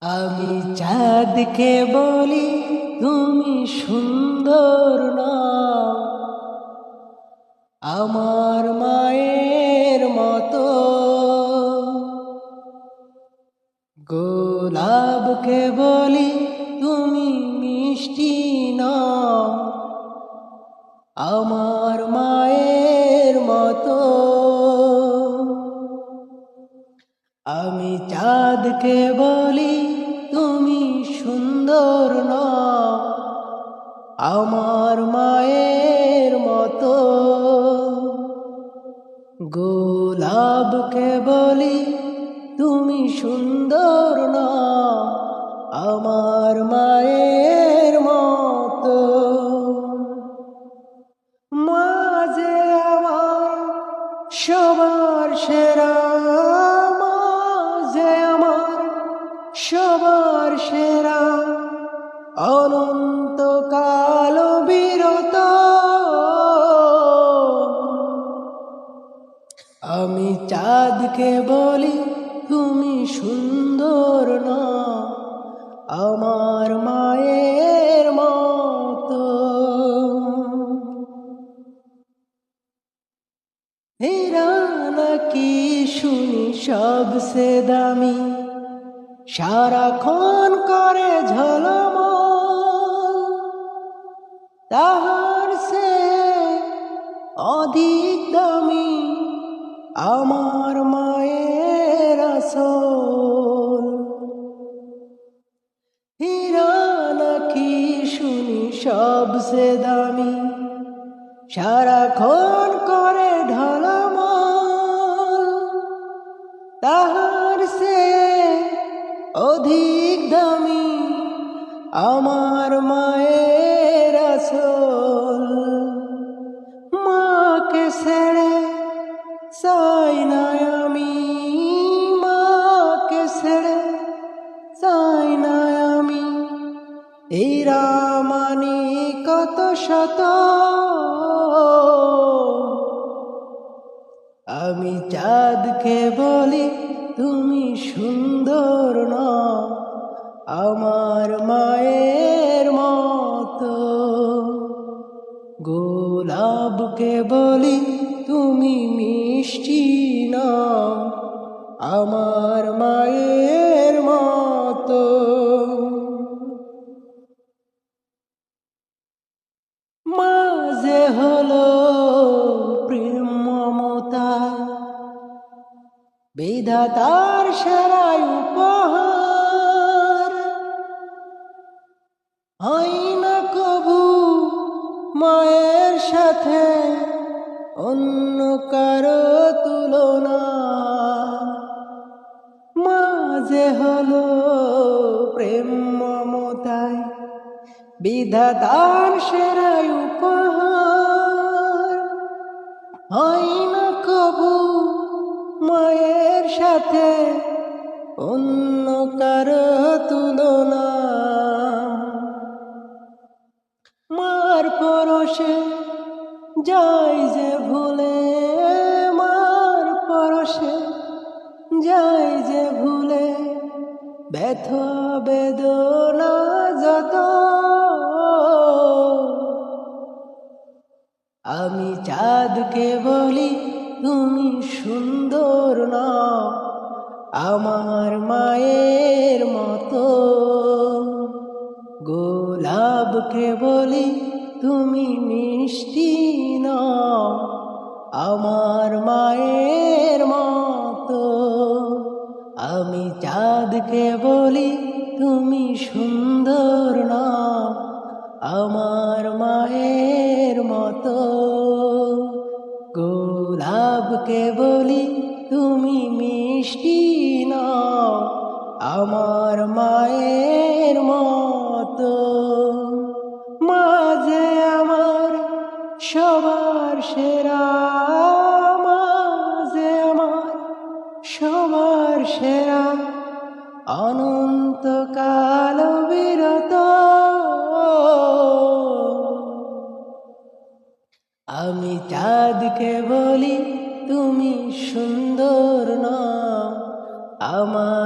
আমি চাঁদকে বলি তুমি সুন্দর না, আমার মায়ের মতো। গোলাপকে বলি তুমি মিষ্টি না, আমার মায়ের মতো। আমি চাঁদকে বলি তুমি সুন্দর না, আমার মায়ের মতো। গোলাপকে বলি তুমি সুন্দর না, আমার মায়ের মতো। মা যে আমার সবার সেরা, মা যে আমার সবার সেরা, অনন্তকাল বিরত। আমি চাঁদকে বলি তুমি সুন্দর না, আমার মায়ের মতো। হীরা নাকি শুনি সবসে দামি, সারাক্ষণ করে ঝলমল, তাহার সে অধিক দামি আমার মায়ের আসল। হীরা নাকি শুনি সবসে দামি, সারাক্ষণ করে ঢলমল, তাহার সে অধিক দামি আমার মায়ের আসল। মাকে ছেড়ে চাই না আমি, মাকে ছেড়ে চাই না আমি, এই রামানি কত শত। আমি চাঁদকে বলি তুমি সুন্দর না, আমার মায়ের মতো। গোলাপকে বলি তুমি মিষ্টি না, আমার মায়ের মতো। মা যে হলো প্রেম মমতা, বিধাতার সেরা উপহার, হয় না কবু মায়ের সাথে অন্য কারো তুলনা। মা যে হলো প্রেম মমতায় বিধাতার সেরা উপহার, হয় না কবু মায়ের সাথে অন্য কারো তুলনা। মার পরশে যাই যে ভুলে, মার পরশে যাই যে ভুলে, ব্যথা বেদনা যত। আমি চাঁদকে বলি তুমি সুন্দর না, আমার মায়ের মতো। গোলাপকে বলি তুমি মিষ্টি না, আমার মায়ের মতো। আমি চাঁদকে বলি তুমি সুন্দর না, আমার মায়ের মতো। গোলাপকে বলি তুমি মিষ্টি না, আমার মায়ের মতো। মা যে আমার সবার সেরা, মা যে আমার সবার সেরা, অনন্তকাল বিরত। আমি চাঁদকে বলি তুমি সুন্দর না, আমার